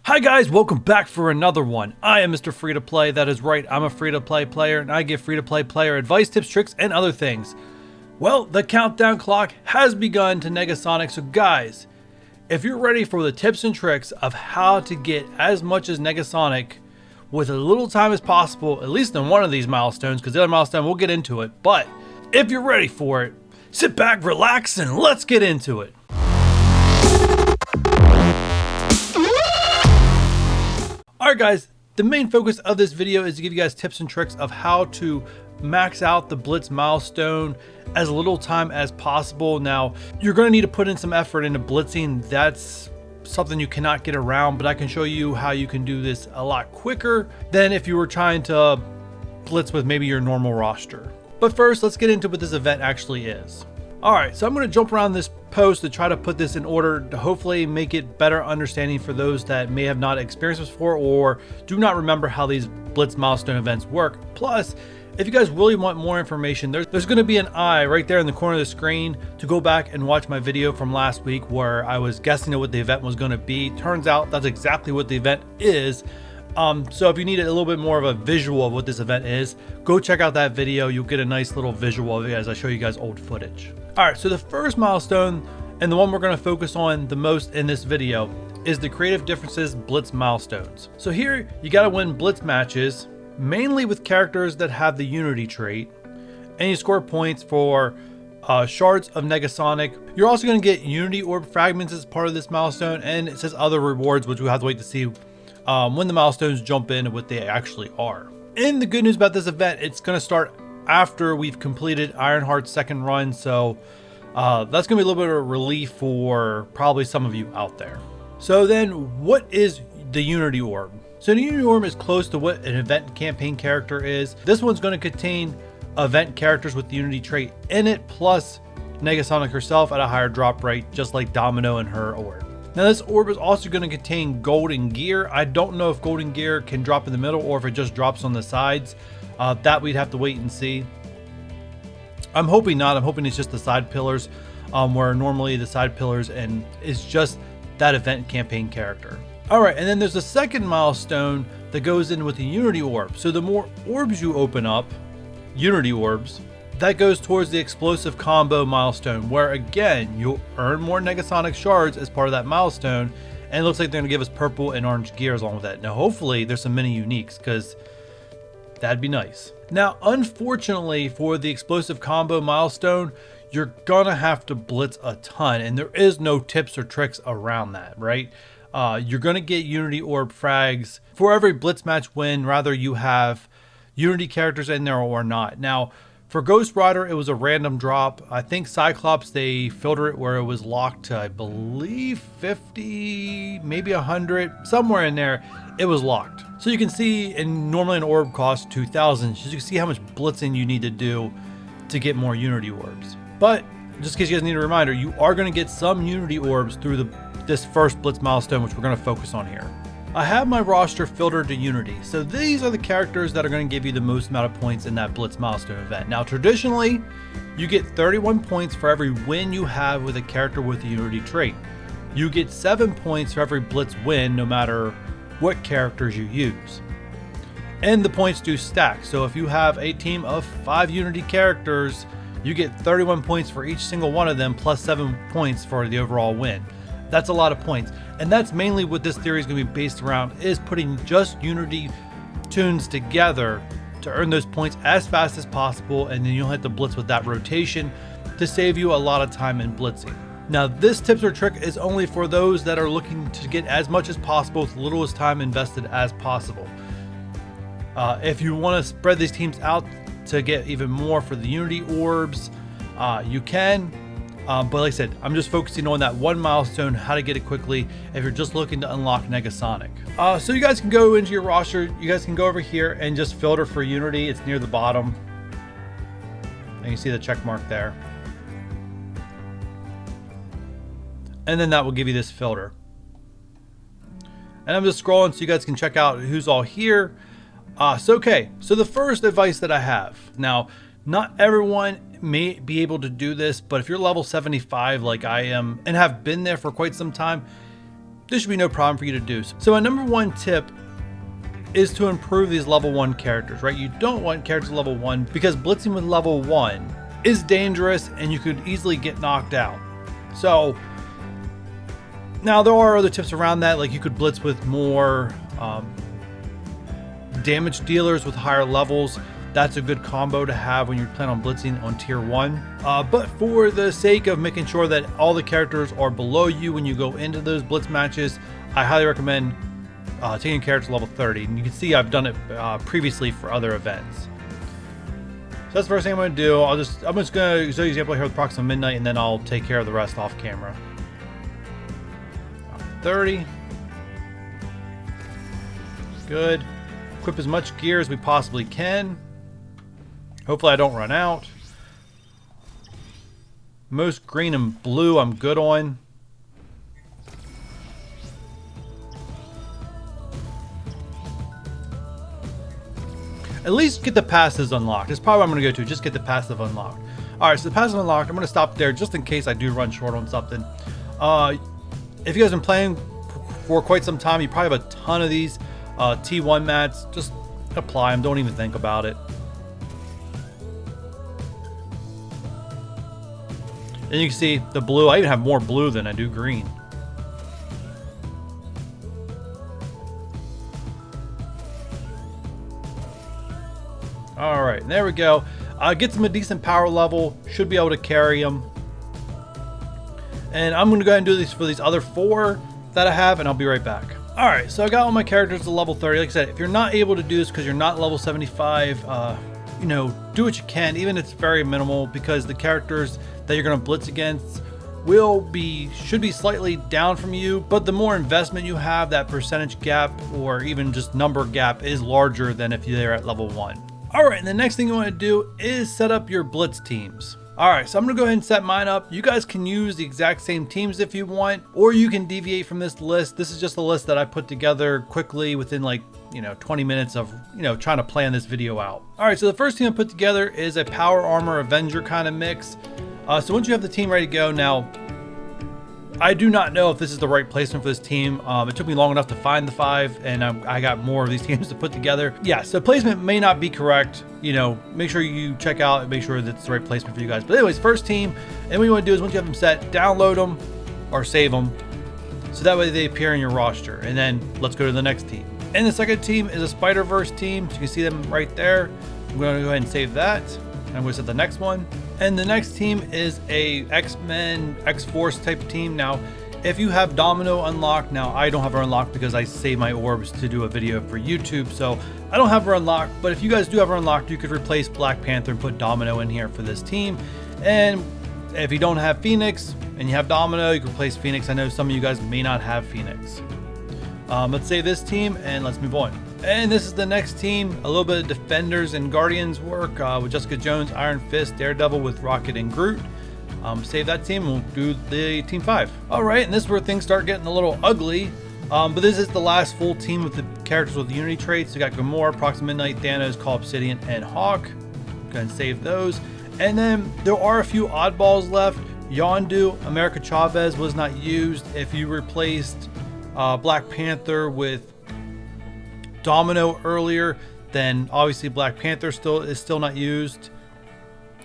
Hi guys, welcome back for another one. I am Mr. Free to Play. That is right, I'm a free to play player and I give free to play player advice, tips, tricks, and other things. Well, the countdown clock has begun to Negasonic, so guys, if you're ready for the tips and tricks of how to get as much as Negasonic with as little time as possible, at least in one of these milestones, because the other milestone, we'll get into it, but if you're ready for it, sit back, relax, and let's get into it. Alright guys, the main focus of this video is to give you guys tips and tricks of how to max out the Blitz milestone as little time as possible. Now, you're going to need to put in some effort into blitzing. That's something you cannot get around, but I can show you how you can do this a lot quicker than if you were trying to blitz with maybe your normal roster. But first, let's get into what this event actually is. Alright, so I'm going to jump around this post to try to put this in order to hopefully make it better understanding for those that may have not experienced this before or do not remember how these Blitz milestone events work. Plus, if you guys really want more information, there's going to be an eye right there in the corner of the screen to go back and watch my video from last week where I was guessing at what the event was going to be. Turns out that's exactly what the event is. So if you need a little bit more of a visual of what this event is, go check out that video. You'll get a nice little visual of it as I show you guys old footage. Alright, so the first milestone, and the one we're going to focus on the most in this video, is the Creative Differences Blitz milestones. So here, you got to win Blitz matches, mainly with characters that have the Unity trait, and you score points for shards of Negasonic. You're also going to get Unity Orb fragments as part of this milestone, and it says other rewards, which we'll have to wait to see when the milestones jump in and what they actually are. And the good news about this event, it's going to start after we've completed Ironheart's second run, so that's going to be a little bit of a relief for probably some of you out there. So then, what is the Unity Orb? So the Unity Orb is close to what an event campaign character is. This one's going to contain event characters with the Unity trait in it, plus Negasonic herself at a higher drop rate, just like Domino and her orb. Now this orb is also going to contain golden gear. I don't know if golden gear can drop in the middle or if it just drops on the sides. That we'd have to wait and see. I'm hoping not. I'm hoping it's just the side pillars, where normally the side pillars and is just that event campaign character. Alright, and then there's a second milestone that goes in with the Unity Orb. So the more orbs you open up, Unity Orbs, that goes towards the explosive combo milestone, where again, you'll earn more Negasonic shards as part of that milestone, and it looks like they're going to give us purple and orange gears along with that. Now hopefully there's some mini uniques, because that'd be nice. Now, unfortunately for the explosive combo milestone, you're gonna have to blitz a ton, and there is no tips or tricks around that, right? You're gonna get Unity Orb frags for every blitz match win, rather you have Unity characters in there or not. Now, for Ghost Rider, it was a random drop. I think Cyclops, they filter it where it was locked to, I believe, 50, maybe 100, somewhere in there, it was locked. So you can see, and normally an orb costs 2,000, so you can see how much blitzing you need to do to get more Unity Orbs. But, just in case you guys need a reminder, you are going to get some Unity Orbs through this first Blitz milestone, which we're going to focus on here. I have my roster filtered to Unity, so these are the characters that are going to give you the most amount of points in that Blitz milestone event. Now traditionally, you get 31 points for every win you have with a character with the Unity trait. You get 7 points for every Blitz win, no matter what characters you use. And the points do stack, so if you have a team of 5 Unity characters, you get 31 points for each single one of them, plus 7 points for the overall win. That's a lot of points, and that's mainly what this theory is going to be based around, is putting just Unity tunes together to earn those points as fast as possible, and then you'll have to blitz with that rotation to save you a lot of time in blitzing. Now this tips or trick is only for those that are looking to get as much as possible with littlest time invested as possible. If you want to spread these teams out to get even more for the Unity Orbs, you can. But like I said, I'm just focusing on that one milestone, how to get it quickly if you're just looking to unlock Negasonic. So you guys can go into your roster, you guys can go over here and just filter for Unity. It's near the bottom. And you see the check mark there. And then that will give you this filter. And I'm just scrolling so you guys can check out who's all here. So the first advice that I have. Now, not everyone may be able to do this, but if you're level 75 like I am and have been there for quite some time, this should be no problem for you to do. So a number one tip is to improve these level 1 characters, right? You don't want characters level 1 because blitzing with level 1 is dangerous and you could easily get knocked out. So now there are other tips around that, like you could blitz with more damage dealers with higher levels. That's a good combo to have when you plan on blitzing on tier 1. But for the sake of making sure that all the characters are below you when you go into those blitz matches, I highly recommend taking characters level 30. And you can see I've done it previously for other events. So that's the first thing I'm going to do. I'm just going to show you an example here with Proxima Midnight, and then I'll take care of the rest off camera. 30. Good. Equip as much gear as we possibly can. Hopefully I don't run out. Most green and blue I'm good on. At least get the passives unlocked. That's probably what I'm going to go to. Just get the passive unlocked. Alright, so the passive unlocked. I'm going to stop there just in case I do run short on something. If you guys have been playing for quite some time, you probably have a ton of these T1 mats. Just apply them. Don't even think about it. And you can see the blue. I even have more blue than I do green. All right, there we go. Gets them a decent power level. Should be able to carry them. And I'm going to go ahead and do these for these other 4 that I have, and I'll be right back. All right, so I got all my characters to level 30. Like I said, if you're not able to do this because you're not level 75, you know, do what you can, even if it's very minimal, because the characters that you're going to blitz against should be slightly down from you, but the more investment you have, that percentage gap or even just number gap is larger than if you're at level 1. All right, and the next thing you want to do is set up your blitz teams. All right, so I'm gonna go ahead and set mine up. You guys can use the exact same teams if you want, or you can deviate from this list. This is just a list that I put together quickly within, like, 20 minutes of, trying to plan this video out. All right, so the first team I put together is a Power Armor Avenger kind of mix. So once you have the team ready to go, now, I do not know if this is the right placement for this team. It took me long enough to find the 5, and I got more of these teams to put together. Yeah, so placement may not be correct. Make sure you check out and make sure that's the right placement for you guys. But anyways, first team, and what you want to do is once you have them set, download them or save them, so that way they appear in your roster. And then let's go to the next team. And the second team is a Spider-Verse team. So you can see them right there. I'm going to go ahead and save that. I'm going to set the next one. And the next team is a X-Men, X-Force type team. Now, if you have Domino unlocked, now I don't have her unlocked because I save my orbs to do a video for YouTube, so I don't have her unlocked. But if you guys do have her unlocked, you could replace Black Panther and put Domino in here for this team. And if you don't have Phoenix and you have Domino, you can replace Phoenix. I know some of you guys may not have Phoenix. Let's save this team and let's move on. And this is the next team, a little bit of Defenders and Guardians work with Jessica Jones, Iron Fist, Daredevil with Rocket and Groot. Save that team, we'll do the team 5. All right, and this is where things start getting a little ugly. But this is the last full team with the characters with the Unity traits. So we got Gamora, Proxima Midnight, Thanos, Call Obsidian, and Hawk. Go ahead and save those. And then there are a few oddballs left. Yondu, America Chavez was not used. If you replaced Black Panther with Domino earlier, then obviously Black Panther is still not used.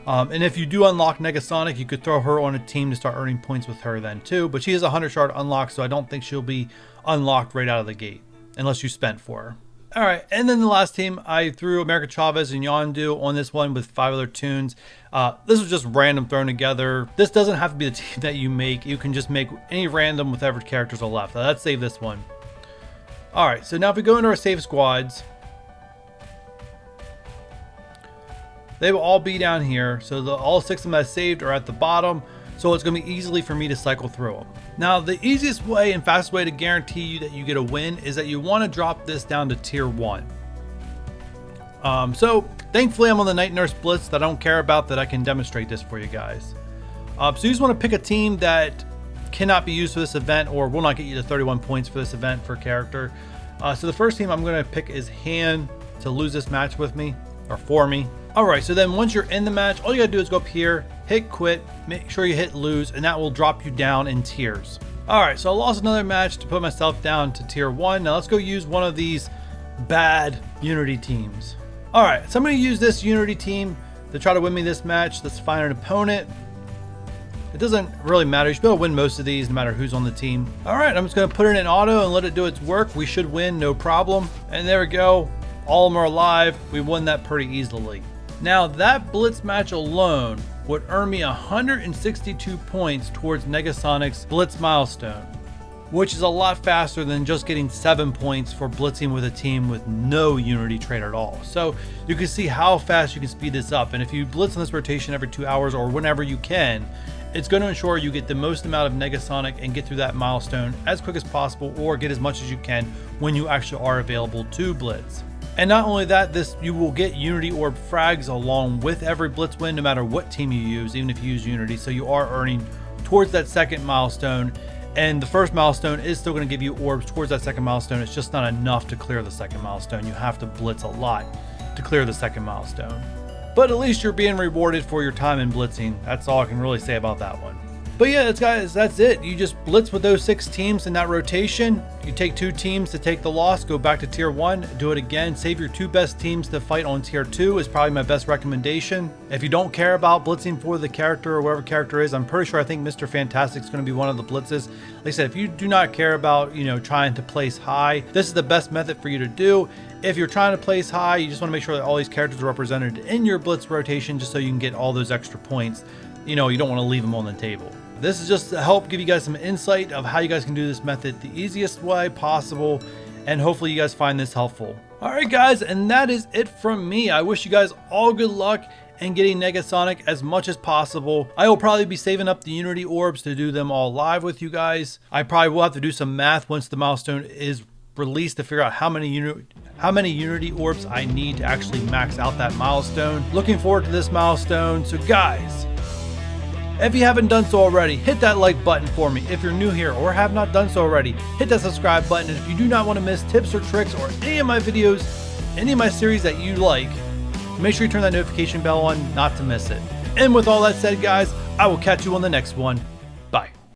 And if you do unlock Negasonic, you could throw her on a team to start earning points with her then too. But she is a 100 shard unlock, so I don't think she'll be unlocked right out of the gate unless you spent for her. All right, and then the last team, I threw America Chavez and Yondu on this one with 5 other tunes. This was just random thrown together. This doesn't have to be the team that you make. You can just make any random with whatever characters are left. Let's save this one. All right, so now if we go into our save squads, they will all be down here. So all 6 of them I saved are at the bottom. So it's going to be easily for me to cycle through them. Now, the easiest way and fastest way to guarantee you that you get a win is that you want to drop this down to tier 1. So thankfully I'm on the Night Nurse Blitz that I don't care about, that I can demonstrate this for you guys. So you just want to pick a team that cannot be used for this event or will not get you to 31 points for this event for character. So the first team I'm going to pick is Han to lose this match with me, or for me. All right, so then once you're in the match, all you gotta do is go up here, hit quit, make sure you hit lose, and that will drop you down in tiers. All right, so I lost another match to put myself down to tier 1. Now let's go use one of these bad Unity teams. All right, so I'm going to use this Unity team to try to win me this match. Let's find an opponent. It doesn't really matter. You should be able to win most of these no matter who's on the team. All right, I'm just going to put it in auto and let it do its work. We should win, no problem. And there we go. All of them are alive. We won that pretty easily. Now that Blitz match alone would earn me 162 points towards Negasonic's Blitz Milestone, which is a lot faster than just getting 7 points for blitzing with a team with no Unity trait at all. So you can see how fast you can speed this up. And if you blitz on this rotation every 2 hours or whenever you can, it's going to ensure you get the most amount of Negasonic and get through that milestone as quick as possible, or get as much as you can when you actually are available to blitz. And not only that, you will get Unity Orb frags along with every blitz win, no matter what team you use, even if you use Unity. So you are earning towards that second milestone. And the first milestone is still going to give you orbs towards that second milestone. It's just not enough to clear the second milestone. You have to blitz a lot to clear the second milestone. But at least you're being rewarded for your time in blitzing. That's all I can really say about that one. But yeah, guys, that's it. You just blitz with those 6 teams in that rotation. You take 2 teams to take the loss, go back to tier 1, do it again. Save your 2 best teams to fight on tier 2 is probably my best recommendation. If you don't care about blitzing for the character or whatever character is, I'm pretty sure I think Mr. Fantastic is going to be one of the blitzes. Like I said, if you do not care about, trying to place high, this is the best method for you to do. If you're trying to place high, you just want to make sure that all these characters are represented in your blitz rotation just so you can get all those extra points. You don't want to leave them on the table. This is just to help give you guys some insight of how you guys can do this method the easiest way possible, and hopefully you guys find this helpful. All right, guys, and that is it from me. I wish you guys all good luck in getting Negasonic as much as possible. I will probably be saving up the Unity orbs to do them all live with you guys. I probably will have to do some math once the milestone is released to figure out how many Unity orbs I need to actually max out that milestone. Looking forward to this milestone. So guys, if you haven't done so already, hit that like button for me. If you're new here or have not done so already, hit that subscribe button. And if you do not want to miss tips or tricks or any of my videos, any of my series that you like, make sure you turn that notification bell on not to miss it. And with all that said, guys, I will catch you on the next one.